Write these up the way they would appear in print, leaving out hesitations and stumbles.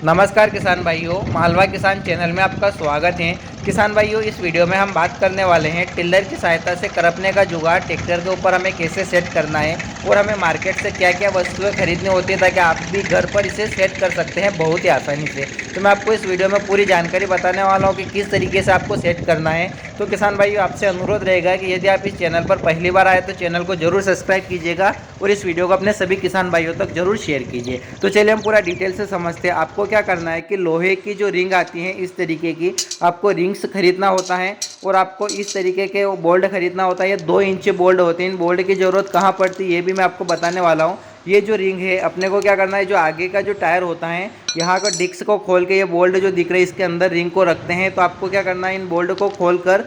नमस्कार किसान भाइयों, मालवा किसान चैनल में आपका स्वागत है। किसान भाइयों, इस वीडियो में हम बात करने वाले हैं टिल्लर की सहायता से करपने का जुगाड़ ट्रैक्टर के ऊपर हमें कैसे सेट करना है और हमें मार्केट से क्या क्या वस्तुएं खरीदनी होती है ताकि आप भी घर पर इसे सेट कर सकते हैं बहुत ही आसानी से। तो मैं आपको इस वीडियो में पूरी जानकारी बताने वाला हूँ कि किस तरीके से आपको सेट करना है। तो किसान भाइयों, आपसे अनुरोध रहेगा कि यदि आप इस चैनल पर पहली बार आए तो चैनल को जरूर सब्सक्राइब कीजिएगा और इस वीडियो को अपने सभी किसान भाइयों तक जरूर शेयर कीजिए। तो चलिए हम पूरा डिटेल से समझते हैं। आपको क्या करना है कि लोहे की जो रिंग आती है इस तरीके की, आपको रिंग्स खरीदना होता है और आपको इस तरीके के वो बोल्ट खरीदना होता है। ये 2 इंच बोल्ट होते हैं। इन बोल्ट की ज़रूरत कहाँ पड़ती है ये भी मैं आपको बताने वाला हूँ। ये जो रिंग है, अपने को क्या करना है, जो आगे का जो टायर होता है यहाँ का डिस्क को खोल के ये बोल्ट जो दिख रहे हैं इसके अंदर रिंग को रखते हैं। तो आपको क्या करना है, इन बोल्ट को खोल कर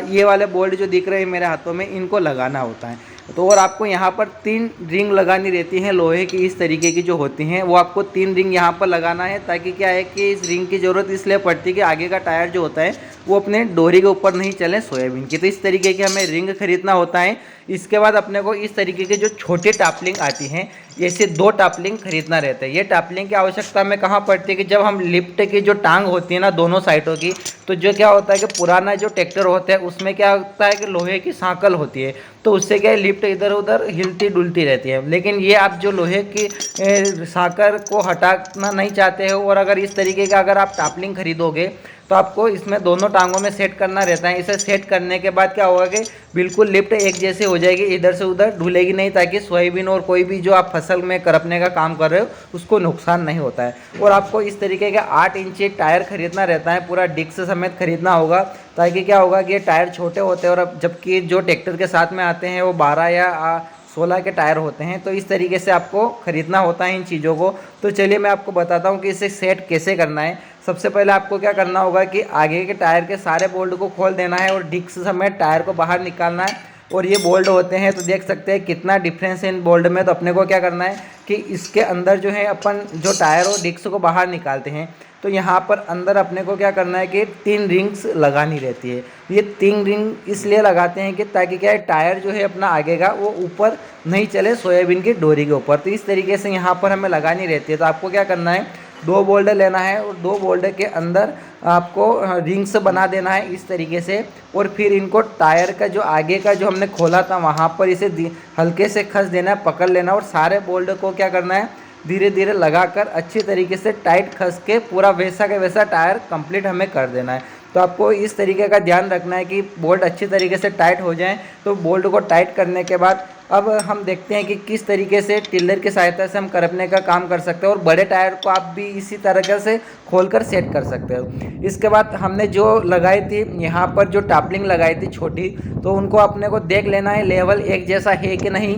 ये वाले बोल्ट जो दिख रहे हैं मेरे हाथों में, इनको लगाना होता है। तो और आपको यहाँ पर 3 रिंग लगानी रहती हैं लोहे की, इस तरीके की जो होती हैं वो आपको 3 रिंग यहाँ पर लगाना है। ताकि क्या है कि इस रिंग की ज़रूरत इसलिए पड़ती है कि आगे का टायर जो होता है वो अपने डोरी के ऊपर नहीं चले सोयाबीन की। तो इस तरीके की हमें रिंग खरीदना होता है। इसके बाद अपने को इस तरीके की जो छोटी टापलिंग आती हैं, ऐसे 2 टापलिंग खरीदना रहता है। ये टापलिंग की आवश्यकता हमें कहाँ पड़ती है कि जब हम लिफ्ट की जो टांग होती है ना दोनों साइडों की, तो जो क्या होता है कि पुराना जो ट्रैक्टर होता है उसमें क्या होता है कि लोहे की सांकल होती है, तो उससे क्या है लिफ्ट इधर उधर हिलती डुलती रहती है। लेकिन ये आप जो लोहे की सांकल को हटाना नहीं चाहते हो और अगर इस तरीके का अगर आप टापलिंग खरीदोगे तो आपको इसमें दोनों टांगों में सेट करना रहता है। इसे सेट करने के बाद क्या होगा कि बिल्कुल लिफ्ट एक जैसे हो जाएगी, इधर से उधर ढुलेगी नहीं, ताकि सोयाबीन और कोई भी जो आप फसल में करपने का काम कर रहे हो उसको नुकसान नहीं होता है। और आपको इस तरीके के 8 इंची टायर खरीदना रहता है, पूरा डिस्क समेत खरीदना होगा। ताकि क्या होगा कि ये टायर छोटे होते हैं और अब जबकि जो ट्रैक्टर के साथ में आते हैं वो 12 या 16 के टायर होते हैं। तो इस तरीके से आपको खरीदना होता है इन चीज़ों को। तो चलिए मैं आपको बताता हूँ कि इसे सेट कैसे करना है। सबसे पहले आपको क्या करना होगा कि आगे के टायर के सारे बोल्ट को खोल देना है और डिस्क समेत टायर को बाहर निकालना है। और ये बोल्ट होते हैं तो देख सकते हैं कितना डिफरेंस है इन बोल्ट में। तो अपने को क्या करना है कि इसके अंदर जो है अपन जो टायर और डिस्क को बाहर निकालते हैं, तो यहाँ पर अंदर अपने को क्या करना है कि 3 रिंग्स लगानी रहती है। ये 3 रिंग इसलिए लगाते हैं कि ताकि क्या है टायर जो है अपना आगे का वो ऊपर नहीं चले सोयाबीन की डोरी के ऊपर। तो इस तरीके से यहाँ पर हमें लगानी रहती है। तो आपको क्या करना है, 2 बोल्ट लेना है और 2 बोल्ट के अंदर आपको रिंग्स बना देना है इस तरीके से। और फिर इनको टायर का जो आगे का जो हमने खोला था वहाँ पर इसे हल्के से खस देना है, पकड़ लेना और सारे बोल्ट को क्या करना है धीरे धीरे लगाकर अच्छी तरीके से टाइट खस के पूरा वैसा का वैसा टायर कंप्लीट हमें कर देना है। तो आपको इस तरीके का ध्यान रखना है कि बोल्ट अच्छी तरीके से टाइट हो जाएं। तो बोल्ट को टाइट करने के बाद अब हम देखते हैं कि किस तरीके से टिल्लर की सहायता से हम करपने का काम कर सकते हैं और बड़े टायर को आप भी इसी तरीके से खोलकर सेट कर सकते हो। इसके बाद हमने जो लगाई थी यहाँ पर जो टापलिंग लगाई थी छोटी, तो उनको अपने को देख लेना है लेवल एक जैसा है कि नहीं।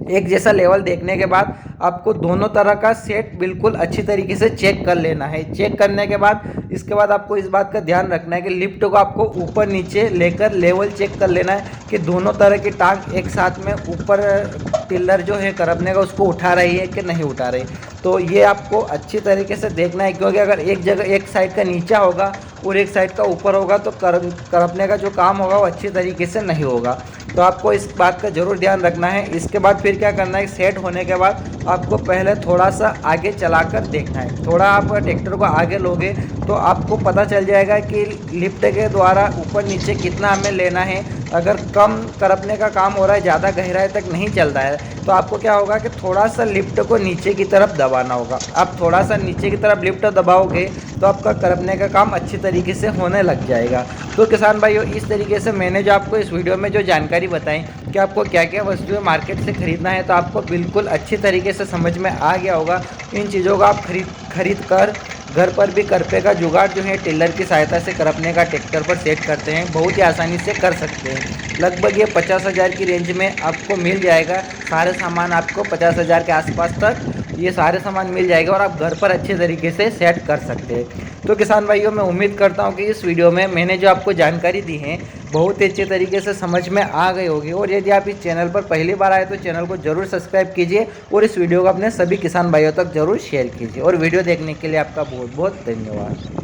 एक जैसा लेवल देखने के बाद आपको दोनों तरह का सेट बिल्कुल अच्छी तरीके से चेक कर लेना है। चेक करने के बाद इसके बाद आपको इस बात का ध्यान रखना है कि लिफ्ट को आपको ऊपर नीचे लेकर लेवल चेक कर लेना है कि दोनों तरह की टांग एक साथ में ऊपर टिल्लर जो है करपने का उसको उठा रही है कि नहीं उठा रही। तो ये आपको अच्छी तरीके से देखना है, क्योंकि अगर एक जगह एक साइड का नीचा होगा और एक साइड का ऊपर होगा तो करपने का जो काम होगा वो अच्छी तरीके से नहीं होगा। तो आपको इस बात का ज़रूर ध्यान रखना है। इसके बाद फिर क्या करना है, सेट होने के बाद आपको पहले थोड़ा सा आगे चलाकर देखना है। थोड़ा आप ट्रैक्टर को आगे लोगे तो आपको पता चल जाएगा कि लिफ्ट के द्वारा ऊपर नीचे कितना हमें लेना है। अगर कम करपने का काम हो रहा है, ज़्यादा गहराई तक नहीं चल रहा है, तो आपको क्या होगा कि थोड़ा सा लिफ्ट को नीचे की तरफ दबाना होगा। आप थोड़ा सा नीचे की तरफ लिफ्ट दबाओगे तो आपका करपने का काम अच्छी तरीके से होने लग जाएगा। तो किसान भाइयों, इस तरीके से मैंने जो आपको इस वीडियो में जो जानकारी बताई कि आपको क्या क्या वस्तुएं मार्केट से ख़रीदना है, तो आपको बिल्कुल अच्छी तरीके से समझ में आ गया होगा। इन चीज़ों को आप खरीद कर घर पर भी करपे का जुगाड़ जो है टिल्लर की सहायता से करपने का ट्रैक्टर पर सेट करते हैं, बहुत ही आसानी से कर सकते हैं। लगभग ये 50,000 की रेंज में आपको मिल जाएगा। सारे सामान आपको 50,000 के आसपास तक ये सारे सामान मिल जाएगा और आप घर पर अच्छे तरीके से सेट कर सकते हैं। तो किसान भाइयों, मैं उम्मीद करता हूँ कि इस वीडियो में मैंने जो आपको जानकारी दी है बहुत ही अच्छे तरीके से समझ में आ गई होगी। और यदि आप इस चैनल पर पहली बार आए तो चैनल को जरूर सब्सक्राइब कीजिए और इस वीडियो को अपने सभी किसान भाइयों तक जरूर शेयर कीजिए। और वीडियो देखने के लिए आपका बहुत बहुत धन्यवाद।